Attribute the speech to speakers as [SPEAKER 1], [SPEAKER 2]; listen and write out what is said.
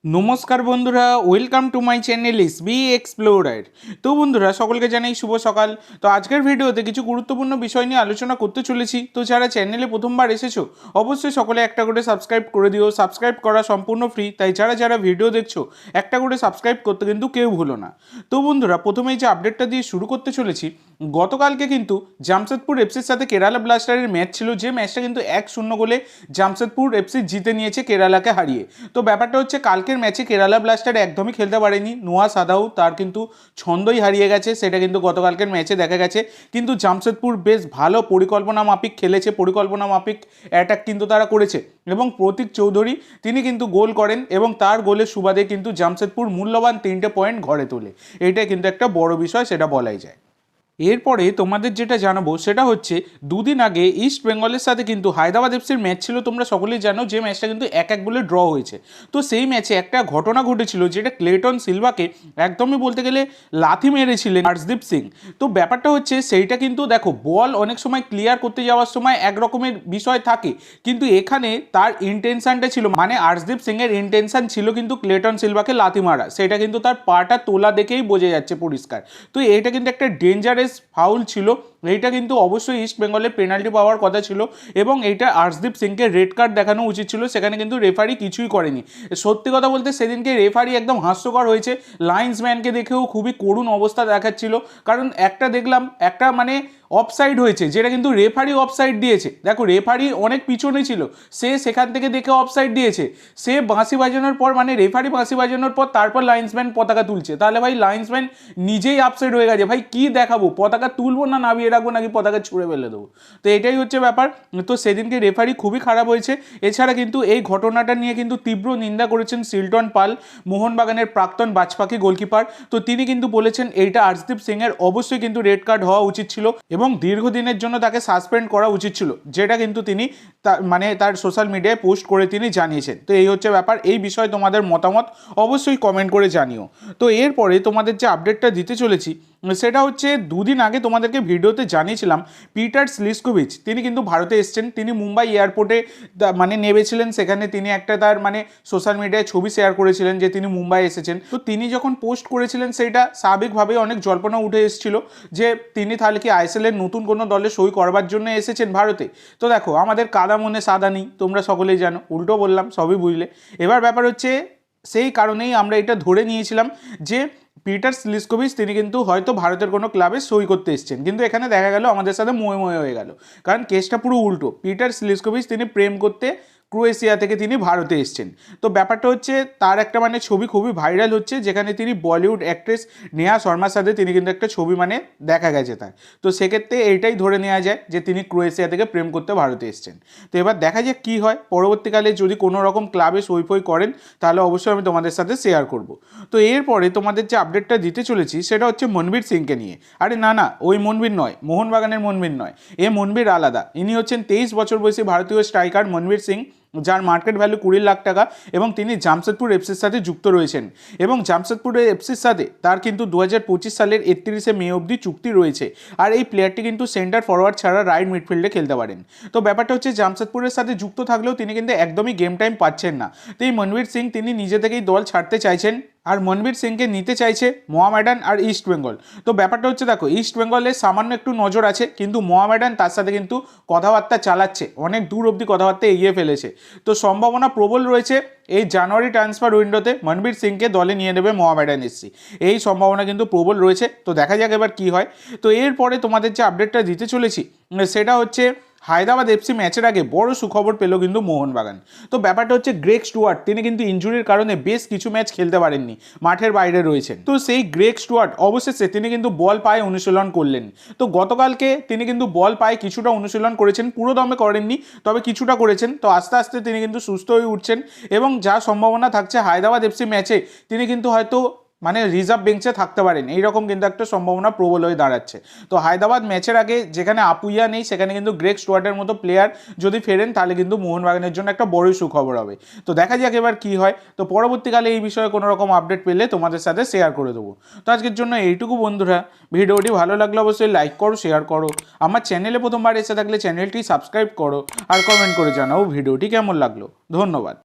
[SPEAKER 1] নমস্কার বন্ধুরা, welcome to my channel SB explorer. তো বন্ধুরা, সকলকে জানাই শুভ সকাল। তো আজকের ভিডিওতে কিছু গুরুত্বপূর্ণ বিষয় নিয়ে আলোচনা করতে চলেছি। তো যারা চ্যানেলে প্রথমবার এসেছো অবশ্যই সকলে একটা করে সাবস্ক্রাইব করে দিও। সাবস্ক্রাইব করা সম্পূর্ণ ফ্রি, তাই যারা যারা ভিডিও দেখছো একটা করে সাবস্ক্রাইব করতে কিন্তু কেউ ভুলো না। তো বন্ধুরা, প্রথমেই যে আপডেটটা দিয়ে শুরু করতে চলেছি, গতকালকে কিন্তু জামশেদপুর এফসির সাথে কেরালা ব্লাস্টারের ম্যাচ ছিল, যে ম্যাচটা কিন্তু 1-0 গোলে জামশেদপুর এফসি জিতে নিয়েছে কেরালাকে হারিয়ে। তো ব্যাপারটা হচ্ছে, কালকের ম্যাচে কেরালা ব্লাস্টার একদমই খেলতে পারেনি। নোয়া সাদাউ তার কিন্তু ছন্দই হারিয়ে গেছে, সেটা কিন্তু গতকালকের ম্যাচে দেখা গেছে। কিন্তু জামশেদপুর বেশ ভালো পরিকল্পনা মাফিক খেলেছে, পরিকল্পনা মাফিক অ্যাটাক কিন্তু তারা করেছে এবং প্রতীক চৌধুরী তিনি কিন্তু গোল করেন এবং তার গোলের সুবাদে কিন্তু জামশেদপুর মূল্যবান 3টে পয়েন্ট ঘরে তোলে। এটাই কিন্তু একটা বড় বিষয়, সেটা বলাই যায়। এরপরে তোমাদের যেটা জানাবো সেটা হচ্ছে, দুদিন আগে ইস্ট বেঙ্গলের সাথে কিন্তু হায়দ্রাবাদ এফসির ম্যাচ ছিল, তোমরা সকলেই জানো, যে ম্যাচটা কিন্তু 1-1 বলে ড্র হয়েছে। তো সেই ম্যাচে একটা ঘটনা ঘটেছিল, যেটা ক্লেটন সিলভাকে একদমই বলতে গেলে লাথি মেরেছিলেন আর্শদীপ সিং। তো ব্যাপারটা হচ্ছে সেইটা কিন্তু দেখো, বল অনেক সময় ক্লিয়ার করতে যাওয়ার সময় এক রকমের বিষয় থাকে, কিন্তু এখানে তার ইন্টেনশনটা ছিল, মানে আর্শদীপ সিংয়ের ইন্টেনশন ছিল কিন্তু ক্লেটন সিলভাকে লাথি মারা, সেটা কিন্তু তার পাটা তোলা দেখেই বোঝা যাচ্ছে পরিষ্কার। তো এটা কিন্তু একটা ডেঞ্জারাস ফাউল ছিল, এইটা কিন্তু অবশ্যই ইস্ট বেঙ্গলের পেনাল্টি পাওয়ার কথা ছিল এবং এইটা আর্শদীপ সিংকে রেড কার্ড দেখানো উচিত ছিল, সেখানে কিন্তু রেফারি কিছুই করেনি। সত্যি কথা বলতে সেদিনকে রেফারি একদম হাস্যকর হয়েছে, লাইন্সম্যানকে দেখেও খুবই করুণ অবস্থা দেখাচ্ছিল। কারণ একটা দেখলাম, একটা মানে অফসাইড হয়েছে, যেটা কিন্তু রেফারি অফসাইড দিয়েছে। দেখো, রেফারি অনেক পিছনে ছিল, সে সেখান থেকে দেখে অফসাইড দিয়েছে। সে বাঁশি বাজানোর পর, মানে রেফারি বাঁশি বাজানোর পর তারপর লাইন্সম্যান পতাকা তুলছে, তাহলে ভাই লাইন্সম্যান নিজেই আপসেট হয়ে গেছে। ভাই কি দেখাবো, পতাকা তুলবো না নামিয়ে রাখবো, নাকি পতাকা ছুঁড়ে ফেলে দেবো? তো এটাই হচ্ছে ব্যাপার। তো সেদিনকে রেফারি খুবই খারাপ হয়েছে। এছাড়া কিন্তু এই ঘটনাটা নিয়ে কিন্তু তীব্র নিন্দা করেছেন শিলটন পাল, মোহনবাগানের প্রাক্তন বাজপাখি গোলকিপার। তো তিনি কিন্তু বলেছেন এইটা আর্শদীপ সিংয়ের অবশ্যই কিন্তু রেড কার্ড হওয়া উচিত ছিল এবং দীর্ঘদিনের জন্য তাকে সাসপেন্ড করা উচিত ছিল, যেটা কিন্তু তিনি মানে তার সোশ্যাল মিডিয়ায় পোস্ট করে তিনি জানিয়েছেন। তো এই হচ্ছে ব্যাপার। এই বিষয়ে তোমাদের মতামত অবশ্যই কমেন্ট করে জানিও। তো এরপরে তোমাদের যে আপডেটটা দিতে চলেছি সেটা হচ্ছে, দুদিন আগে তোমাদেরকে ভিডিওতে জানিয়েছিলাম পিটার স্লিস্কোভিচ তিনি কিন্তু ভারতে এসেছেন। তিনি মুম্বাই এয়ারপোর্টে মানে নেমেছিলেন, সেখানে তিনি একটা তার মানে সোশ্যাল মিডিয়ায় ছবি শেয়ার করেছিলেন যে তিনি মুম্বাই এসেছেন। তো তিনি যখন পোস্ট করেছিলেন, সেইটা স্বাভাবিকভাবেই অনেক জল্পনা উঠে এসেছিল যে তিনি তাহলে কি আইএসএল এর নতুন কোনো দলে সই করবার জন্য এসেছেন ভারতে। তো দেখো, আমাদের কাদা মনে সাদা নেই, তোমরা সকলেই জানো, উল্টো বললাম সবই বুঝলে। এবার ব্যাপার হচ্ছে, সেই কারণেই আমরা এটা ধরে নিয়েছিলাম যে পিটার স্লিস্কোভিচ তিনি কিন্তু হয়তো ভারতের কোনো ক্লাবে সই করতে এসেছেন, কিন্তু এখানে দেখা গেল আমাদের সাথে মোয়ে মোয়ে হয়ে গেল। কারণ কেসটা পুরো উল্টো। পিটার স্লিস্কোভিচ তিনি প্রেম করতে ক্রোয়েশিয়া থেকে তিনি ভারতে এসেছেন। তো ব্যাপারটা হচ্ছে, তার একটা মানে ছবি খুবই ভাইরাল হচ্ছে, যেখানে তিনি বলিউড অ্যাক্ট্রেস নেহা শর্মার সাথে তিনি কিন্তু একটা ছবি মানে দেখা গেছে তার। তো সেক্ষেত্রে এইটাই ধরে নেওয়া যায় যে তিনি ক্রোয়েশিয়া থেকে প্রেম করতে ভারতে এসেছেন। তো এবার দেখা যাক কী হয়, পরবর্তীকালে যদি কোনো রকম ক্লাবে সই ফই করেন তাহলে অবশ্যই আমি তোমাদের সাথে শেয়ার করব। তো এরপরে তোমাদের যে আপডেটটা দিতে চলেছি সেটা হচ্ছে মনবীর সিংকে নিয়ে। আরে না না, ওই মনবীর নয়, মোহনবাগানের মনবীর নয়, এ মনবীর আলাদা। ইনি হচ্ছেন 23 বছর বয়সী ভারতীয় স্ট্রাইকার মনবীর সিং, যার মার্কেট ভ্যালু 20 লাখ টাকা এবং তিনি জামশেদপুর এফসির সাথে যুক্ত রয়েছেন। এবং জামশেদপুরের এফসির সাথে তার কিন্তু 2025 সালের 31শে মে অবধি চুক্তি রয়েছে। আর এই প্লেয়ারটি কিন্তু সেন্টার ফরওয়ার্ড ছাড়া রাইট মিডফিল্ডে খেলতে পারেন। তো ব্যাপারটা হচ্ছে, জামশেদপুরের সাথে যুক্ত থাকলেও তিনি কিন্তু একদমই গেম টাইম পাচ্ছেন না। তো এই মনবীর সিং তিনি নিজে থেকেই দল ছাড়তে চাইছেন, আর মনবীর সিংকে নিতে চাইছে মোহামেডান আর ইস্ট বেঙ্গল। তো ব্যাপারটা হচ্ছে, দেখো, ইস্ট বেঙ্গলের সামান্য একটু নজর আছে, কিন্তু মোহামেডান তার সাথে কিন্তু কথাবার্তা চালাচ্ছে, অনেক দূর অবধি কথাবার্তা এগিয়ে ফেলেছে। তো সম্ভাবনা প্রবল রয়েছে এই জানুয়ারি ট্রান্সফার উইন্ডোতে মনবীর সিংকে দলে নিয়ে নেবে মোহামেডান এসসি, এই সম্ভাবনা কিন্তু প্রবল রয়েছে। তো দেখা যাক এবার কী হয়। তো এরপরে তোমাদের যে আপডেটটা দিতে চলেছি সেটা হচ্ছে, হায়দ্রাবাদ এফসি ম্যাচের আগে বড় সুখবর পেল কিন্তু মোহনবাগান। তো ব্যাপারটা হচ্ছে, গ্রেগ স্টুয়ার্ট তিনি কিন্তু ইনজুরির কারণে বেশ কিছু ম্যাচ খেলতে পারেননি, মাঠের বাইরে রয়েছেন। তো সেই গ্রেগ স্টুয়ার্ট অবশেষে তিনি কিন্তু বল পায়ে অনুশীলন করলেন। তো গতকালকে তিনি কিন্তু বল পায়ে কিছুটা অনুশীলন করেছেন, পুরো দমে করেননি, তবে কিছুটা করেছেন। তো আস্তে আস্তে তিনি কিন্তু সুস্থ হয়ে উঠছেন এবং যা সম্ভাবনা থাকছে হায়দ্রাবাদ এফসি ম্যাচে তিনি কিন্তু হয়তো মানে রিজার্ভ বেঞ্চে থাকতে পারেন, এইরকম কিন্তু একটা সম্ভাবনা প্রবল হয়ে দাঁড়াচ্ছে। তো হায়দ্রাবাদ ম্যাচের আগে যেখানে আপুইয়া নেই, সেখানে কিন্তু গ্রেগ স্টুয়ার্টের মতো প্লেয়ার যদি ফেরেন তাহলে কিন্তু মোহনবাগানের জন্য একটা বড়ই সুখবর হবে। তো দেখা যাক এবার কী হয়। তো পরবর্তীকালে এই বিষয়ে কোনো রকম আপডেট পেলে তোমাদের সাথে শেয়ার করে দেবো। তো আজকের জন্য এইটুকু বন্ধুরা, ভিডিওটি ভালো লাগলে অবশ্যই লাইক করো, শেয়ার করো, আমার চ্যানেলে প্রথমবার এসে থাকলে চ্যানেলটি সাবস্ক্রাইব করো আর কমেন্ট করে জানাও ভিডিওটি কেমন লাগলো। ধন্যবাদ।